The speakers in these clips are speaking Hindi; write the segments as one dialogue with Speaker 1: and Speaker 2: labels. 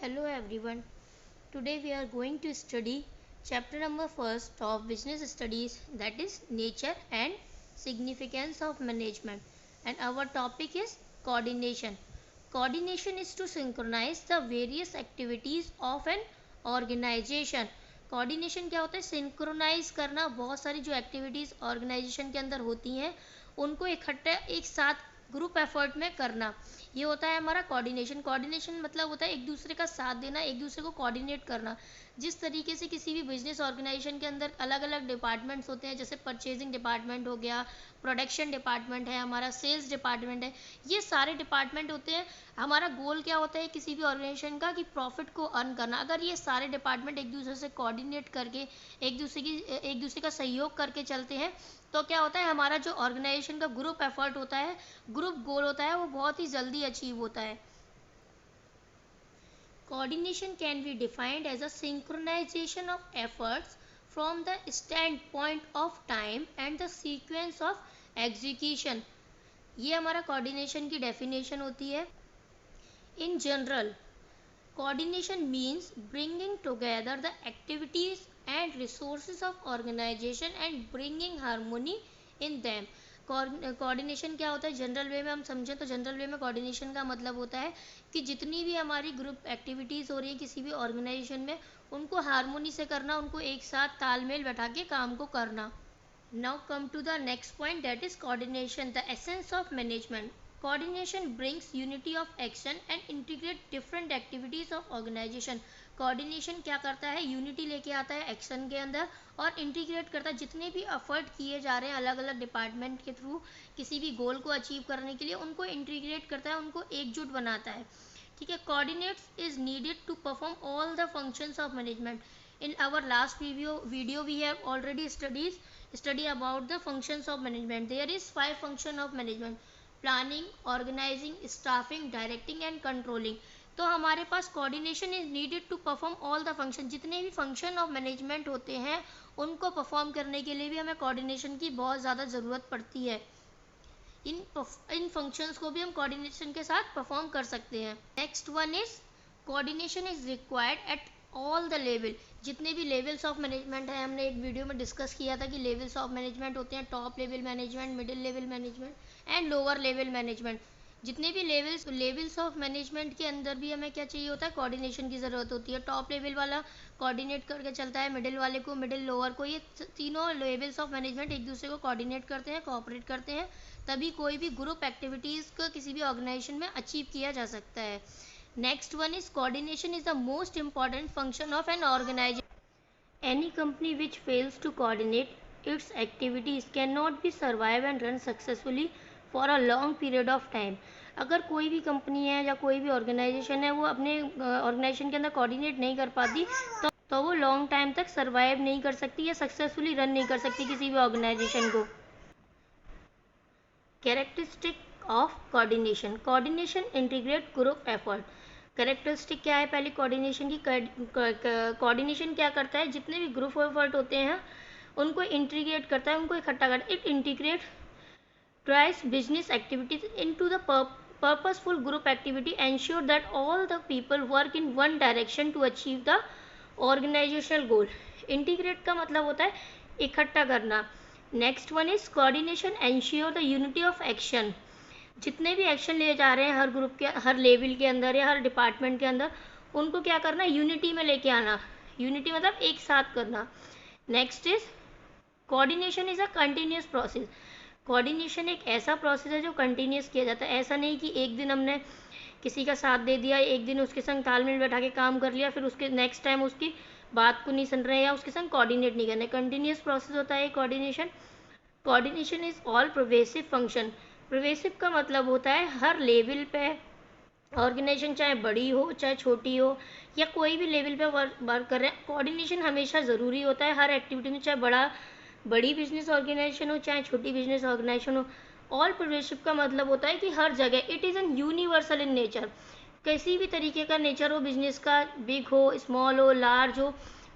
Speaker 1: Hello everyone. Today we are going to study chapter number 1st of business studies, that is nature and significance of management, and our topic is coordination. Coordination is to synchronize the various activities of an organization. Coordination क्या होता है? सिंक्रोनाइज करना, बहुत सारी जो एक्टिविटीज़ ऑर्गेनाइजेशन के अंदर होती हैं उनको इकट्ठा एक साथ ग्रुप एफर्ट में करना, ये होता है हमारा कोऑर्डिनेशन। कोऑर्डिनेशन मतलब होता है एक दूसरे का साथ देना, एक दूसरे को कोऑर्डिनेट करना। जिस तरीके से किसी भी बिजनेस ऑर्गेनाइजेशन के अंदर अलग अलग डिपार्टमेंट्स होते हैं, जैसे परचेजिंग डिपार्टमेंट हो गया, प्रोडक्शन डिपार्टमेंट है, हमारा सेल्स डिपार्टमेंट है, ये सारे डिपार्टमेंट होते हैं। हमारा गोल क्या होता है किसी भी ऑर्गेनाइजेशन का, कि प्रॉफिट को अर्न करना। अगर ये सारे डिपार्टमेंट एक दूसरे से कोऑर्डिनेट करके एक दूसरे का सहयोग करके चलते हैं तो क्या होता है, हमारा जो ऑर्गेनाइजेशन का ग्रुप एफर्ट होता है, ग्रुप गोल होता है, वो बहुत ही जल्दी अचीव होता है। Coordination can be defined as a synchronization of efforts from the standpoint of time and the sequence of execution. ये हमारा coordination की definition होती है। In general, coordination means bringing together the activities and resources of organization and bringing harmony in them. Coordination क्या होता है? जनरल वे में हम समझें तो जनरल वे में कोऑर्डिनेशन का मतलब होता है कि जितनी भी हमारी ग्रुप एक्टिविटीज़ हो रही है किसी भी ऑर्गेनाइजेशन में, उनको हारमोनी से करना, उनको एक साथ तालमेल बैठा के काम को करना। Now come to the next point, that is coordination, the essence of management. Coordination brings unity of action and integrate different activities of organisation. Coordination क्या करता है? यूनिटी लेके आता है एक्शन के अंदर और इंटीग्रेट करता है जितने भी एफर्ट किए जा रहे हैं अलग अलग डिपार्टमेंट के थ्रू किसी भी गोल को अचीव करने के लिए, उनको इंटीग्रेट करता है, उनको एकजुट बनाता है। ठीक है। Coordinates is needed to perform all the functions of management. In our last video we have already study about the functions of management. There is 5 function of management: planning, organizing, staffing, directing and controlling. तो हमारे पास coordination is needed to perform all the function। जितने भी function of management होते हैं उनको perform करने के लिए भी हमें coordination की बहुत ज़्यादा ज़रूरत पड़ती है। इन फंक्शंस को भी हम कोऑर्डिनेशन के साथ परफॉर्म कर सकते हैं। Next one is coordination is required at all the level. जितने भी लेवल्स ऑफ मैनेजमेंट है, हमने एक वीडियो में डिस्कस किया था कि लेवल्स ऑफ मैनेजमेंट होते हैं: top level management, middle level management and lower level management. जितने भी लेवल्स ऑफ मैनेजमेंट के अंदर भी हमें क्या चाहिए होता है? कोऑर्डिनेशन की ज़रूरत होती है। टॉप लेवल वाला कोऑर्डिनेट करके चलता है, मिडिल वाले को, मिडिल लोअर को, ये तीनों लेवल्स ऑफ मैनेजमेंट एक दूसरे को कोऑर्डिनेट करते हैं, कोऑपरेट करते हैं, तभी कोई भी ग्रुप एक्टिविटीज़ को किसी भी ऑर्गेनाइजेशन में अचीव किया जा सकता है। Next one is coordination is the most important function of an organisation. Any company which fails to coordinate its activities can not be survive and run successfully for a long period of time. अगर कोई भी कंपनी है या कोई भी ऑर्गेनाइजेशन है वो अपने ऑर्गेनाइजेशन के अंदर कोऑर्डिनेट नहीं कर पाती तो वो लॉन्ग टाइम तक सर्वाइव नहीं कर सकती या सक्सेसफुली रन नहीं कर सकती किसी भी ऑर्गेनाइजेशन को। Characteristic of coordination. Coordination integrate group effort. Characteristic क्या है पहले कोऑर्डिनेशन की? कोऑर्डिनेशन क्या करता है? जितने भी ग्रुप एफर्ट होते हैं उनको इंटीग्रेट करता है, उनको इकट्ठा करता है। It integrate drives business activities into the purposeful group activity, ensure that all the people work in one direction to achieve the organizational goal. integrate का मतलब होता है इकट्ठा करना। Next one is coordination ensure the unity of action. जितने भी एक्शन लिए जा रहे हैं हर ग्रुप के, हर लेवल के अंदर या हर डिपार्टमेंट के अंदर, उनको क्या करना? यूनिटी में लेके आना। यूनिटी मतलब एक साथ करना। Next is coordination is a continuous process. Coordination एक ऐसा प्रोसेस है जो कंटिन्यूस किया जाता है। ऐसा नहीं कि एक दिन हमने किसी का साथ दे दिया, एक दिन उसके संग तालमेल बैठा के काम कर लिया, फिर उसके नेक्स्ट टाइम उसकी बात को नहीं सुन रहे हैं या उसके संग कोऑर्डिनेट नहीं करने। कंटिन्यूस प्रोसेस होता है coordination. Coordination is all pervasive function. Pervasive का मतलब होता है हर लेवल पे ऑर्गेनाइजेशन, चाहे बड़ी हो चाहे छोटी हो या कोई भी लेवल पे वर्क कर रहे हैं, कोऑर्डिनेशन हमेशा ज़रूरी होता है हर एक्टिविटी में, चाहे बड़ी बिजनेस ऑर्गेनाइजेशन हो चाहे छोटी बिजनेस ऑर्गेनाइजेशन हो। ऑल प्रोवेसिव का मतलब होता है कि हर जगह। It is an universal in nature. किसी भी तरीके का नेचर हो बिजनेस का, बिग हो, स्मॉल हो, लार्ज हो,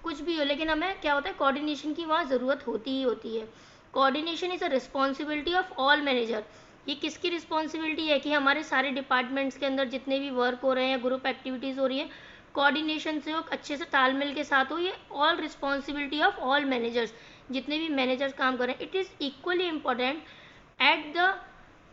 Speaker 1: कुछ भी हो, लेकिन हमें क्या होता है? कोऑर्डिनेशन की वहाँ ज़रूरत होती ही होती है। Coordination is a responsibility of all manager. ये किसकी रिस्पॉन्सिबिलिटी है? कि हमारे सारे डिपार्टमेंट्स के अंदर जितने भी वर्क हो रहे हैं, ग्रुप एक्टिविटीज़ हो रही हैं, कोऑर्डिनेशन से हो, अच्छे से तालमेल के साथ हो। ये all responsibility of all managers, जितने भी मैनेजर्स काम कर रहे हैं। It is equally important at the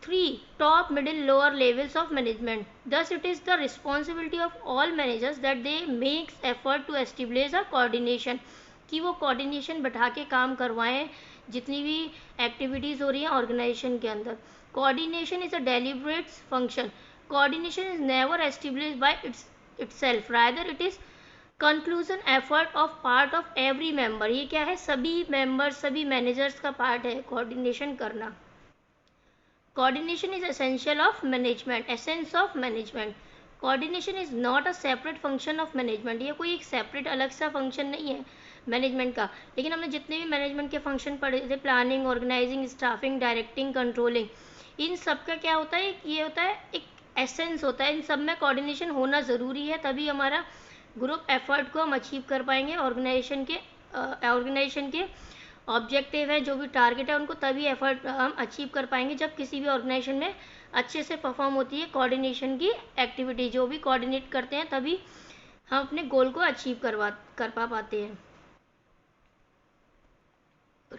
Speaker 1: three top, middle, lower levels of management. Thus it is the responsibility of all managers that they makes effort to establish a coordination, कि वो coordination बैठा के काम करवाएं जितनी भी एक्टिविटीज़ हो रही हैं ऑर्गेनाइजेशन के अंदर। coordination is a deliberate function. coordination is never established by itself, rather it is conclusion effort of part of every member. ये क्या है, सभी मेंबर, सभी मैनेजर्स का पार्ट है कोऑर्डिनेशन करना। Coordination is essential of management, essence of management. Coordination is not a separate function of management. ये कोई एक सेपरेट अलग सा फंक्शन नहीं है मैनेजमेंट का। लेकिन हमने जितने भी मैनेजमेंट के फंक्शन पढ़े थे, planning, organizing, staffing, directing, controlling, इन सब का क्या होता है, ये होता है एक एसेंस होता है। इन सब में कोऑर्डिनेशन होना ज़रूरी है, तभी हमारा ग्रुप एफर्ट को हम अचीव कर पाएंगे। ऑर्गेनाइजेशन के ऑब्जेक्टिव है, जो भी टारगेट है, उनको तभी एफर्ट हम अचीव कर पाएंगे जब किसी भी ऑर्गेनाइजेशन में अच्छे से परफॉर्म होती है कोऑर्डिनेशन की एक्टिविटी। जो भी कोऑर्डिनेट करते हैं तभी हम अपने गोल को अचीव कर पाते हैं।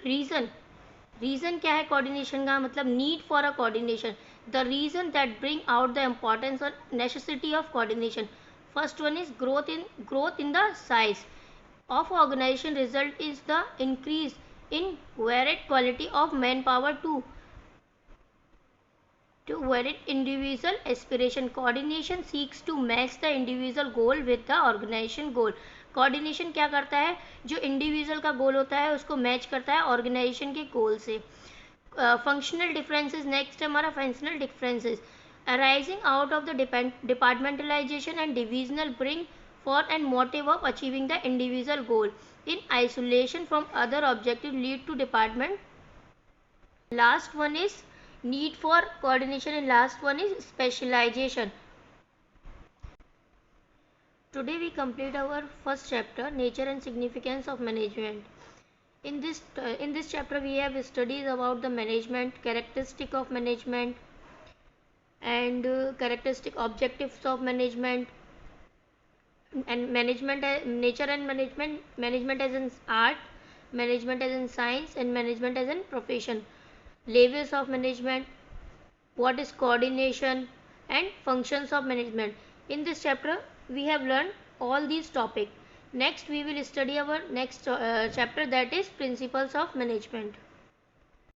Speaker 1: रीज़न क्या है कोऑर्डिनेशन का, मतलब need for a coordination, the reason that bring out the importance और necessity of coordination. First one is growth in the size of organization. Result is the increase in varied quality of manpower to varied individual aspiration. Coordination seeks to match the individual goal with the organization goal. Coordination क्या करता है, जो इंडिविजुअल का गोल होता है उसको मैच करता है ऑर्गेनाइजेशन के गोल से। फंक्शनल डिफरेंसेस, नेक्स्ट हमारा functional differences arising out of the departmentalisation and divisional bring for and motive of achieving the individual goal in isolation from other objective lead to department. Last one is need for coordination and last one is specialization. Today we complete our first chapter, nature and significance of management. In this chapter we have studies about the management, characteristic of management and characteristic objectives of management, and management, nature and management as an art, management as in science, and management as in profession, levels of management, what is coordination, and functions of management. In this chapter we have learned all these topics. Next we will study our next chapter, that is principles of management.